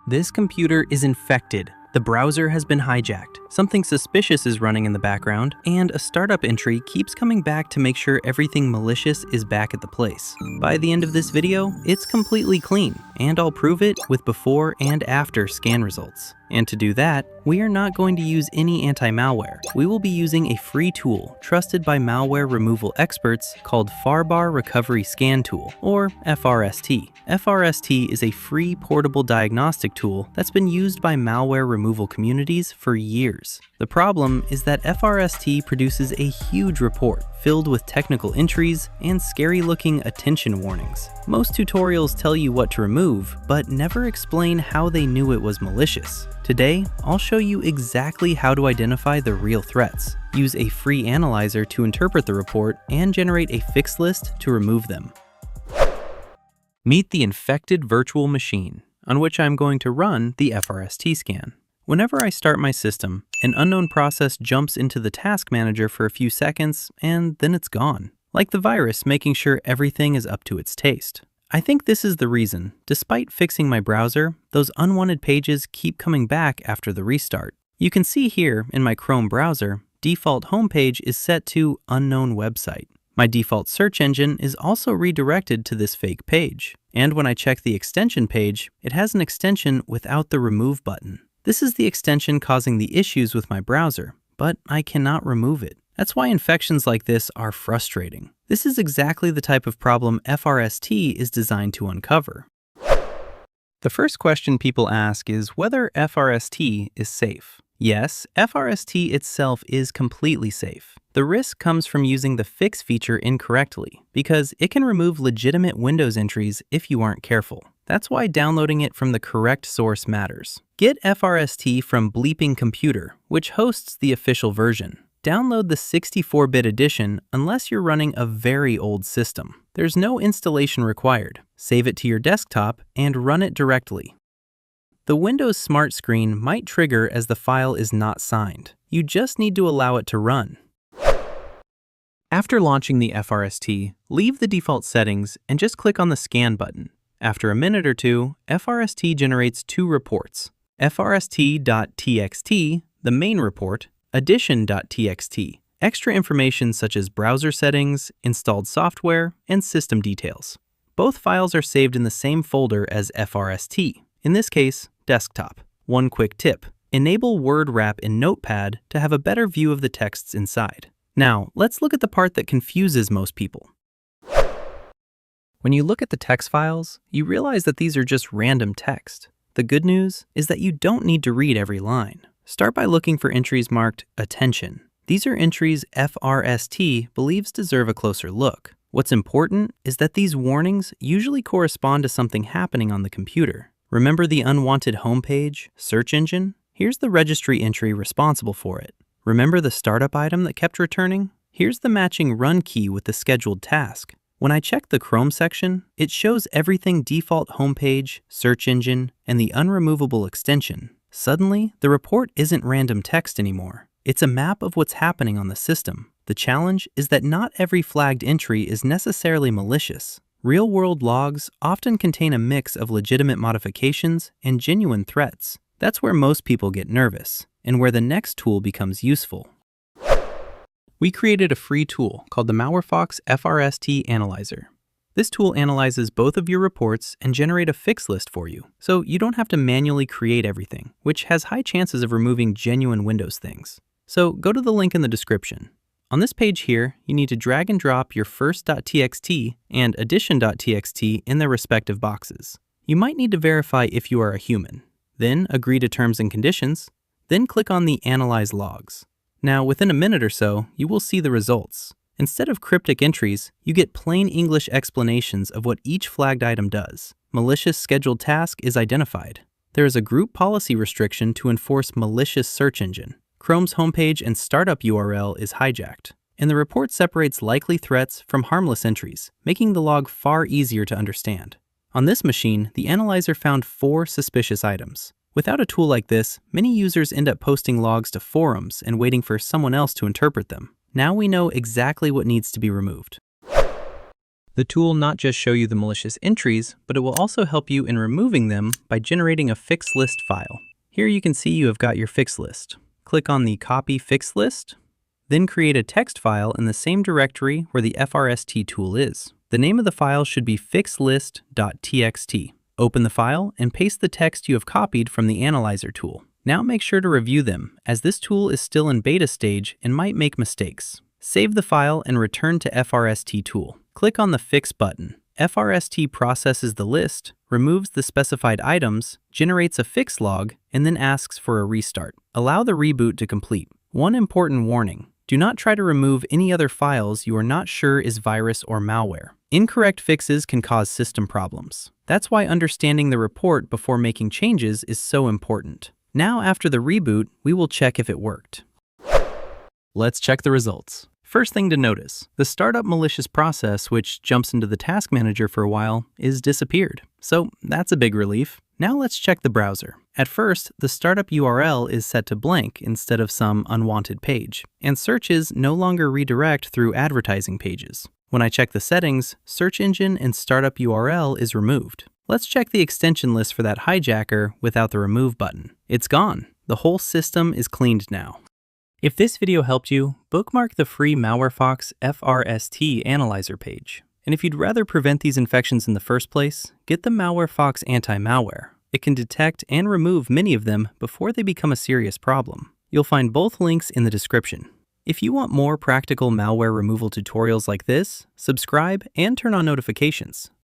This computer is infected. The browser has been hijacked. Something suspicious is running in the background, and a startup entry keeps coming back to make sure everything malicious is back at the place. By the end of this video, it's completely clean, and I'll prove it with before and after scan results. And to do that, we are not going to use any anti-malware. We will be using a free tool trusted by malware removal experts called Farbar Recovery Scan Tool, or FRST. FRST is a free portable diagnostic tool that's been used by malware removal communities for years. The problem is that FRST produces a huge report filled with technical entries and scary-looking attention warnings. Most tutorials tell you what to remove, but never explain how they knew it was malicious. Today, I'll show you exactly how to identify the real threats, use a free analyzer to interpret the report, and generate a fix list to remove them. Meet the infected virtual machine, on which I'm going to run the FRST scan. Whenever I start my system, an unknown process jumps into the task manager for a few seconds, and then it's gone. Like the virus making sure everything is up to its taste. I think this is the reason, despite fixing my browser, those unwanted pages keep coming back after the restart. You can see here in my Chrome browser, default homepage is set to unknown website. My default search engine is also redirected to this fake page. And when I check the extension page, it has an extension without the remove button. This is the extension causing the issues with my browser, but I cannot remove it. That's why infections like this are frustrating. This is exactly the type of problem FRST is designed to uncover. The first question people ask is whether FRST is safe. Yes, FRST itself is completely safe. The risk comes from using the fix feature incorrectly, because it can remove legitimate Windows entries if you aren't careful. That's why downloading it from the correct source matters. Get FRST from Bleeping Computer, which hosts the official version. Download the 64-bit edition unless you're running a very old system. There's no installation required. Save it to your desktop and run it directly. The Windows Smart Screen might trigger as the file is not signed. You just need to allow it to run. After launching the FRST, leave the default settings and just click on the Scan button. After a minute or two, FRST generates two reports, FRST.txt, the main report, addition.txt, extra information such as browser settings, installed software, and system details. Both files are saved in the same folder as FRST, in this case, desktop. One quick tip, enable Word Wrap in Notepad to have a better view of the texts inside. Now, let's look at the part that confuses most people. When you look at the text files, you realize that these are just random text. The good news is that you don't need to read every line. Start by looking for entries marked Attention. These are entries FRST believes deserve a closer look. What's important is that these warnings usually correspond to something happening on the computer. Remember the unwanted homepage, search engine? Here's the registry entry responsible for it. Remember the startup item that kept returning? Here's the matching run key with the scheduled task. When I check the Chrome section, it shows everything default homepage, search engine, and the unremovable extension. Suddenly, the report isn't random text anymore. It's a map of what's happening on the system. The challenge is that not every flagged entry is necessarily malicious. Real-world logs often contain a mix of legitimate modifications and genuine threats. That's where most people get nervous, and where the next tool becomes useful. We created a free tool called the MalwareFox FRST Analyzer. This tool analyzes both of your reports and generate a fix list for you, so you don't have to manually create everything, which has high chances of removing genuine Windows things. So go to the link in the description. On this page here, you need to drag and drop your first.txt and addition.txt in their respective boxes. You might need to verify if you are a human. Then agree to terms and conditions. Then click on the Analyze Logs. Now, within a minute or so, you will see the results. Instead of cryptic entries, you get plain English explanations of what each flagged item does. Malicious scheduled task is identified. There is a group policy restriction to enforce malicious search engine. Chrome's homepage and startup URL is hijacked. And the report separates likely threats from harmless entries, making the log far easier to understand. On this machine, the analyzer found 4 suspicious items. Without a tool like this, many users end up posting logs to forums and waiting for someone else to interpret them. Now we know exactly what needs to be removed. The tool will not just show you the malicious entries, but it will also help you in removing them by generating a Fixlist file. Here you can see you have got your Fixlist. Click on the Copy Fixlist, then create a text file in the same directory where the FRST tool is. The name of the file should be fixlist.txt. Open the file and paste the text you have copied from the Analyzer tool. Now make sure to review them, as this tool is still in beta stage and might make mistakes. Save the file and return to FRST tool. Click on the Fix button. FRST processes the list, removes the specified items, generates a fix log, and then asks for a restart. Allow the reboot to complete. One important warning: do not try to remove any other files you are not sure is virus or malware. Incorrect fixes can cause system problems. That's why understanding the report before making changes is so important. Now, after the reboot, we will check if it worked. Let's check the results. First thing to notice, the startup malicious process, which jumps into the task manager for a while, is disappeared. So that's a big relief. Now let's check the browser. At first, the startup URL is set to blank instead of some unwanted page, and searches no longer redirect through advertising pages. When I check the settings, search engine and startup URL is removed. Let's check the extension list for that hijacker without the remove button. It's gone. The whole system is cleaned now. If this video helped you, bookmark the free MalwareFox FRST Analyzer page. And if you'd rather prevent these infections in the first place, get the MalwareFox Anti-Malware. It can detect and remove many of them before they become a serious problem. You'll find both links in the description. If you want more practical malware removal tutorials like this, subscribe and turn on notifications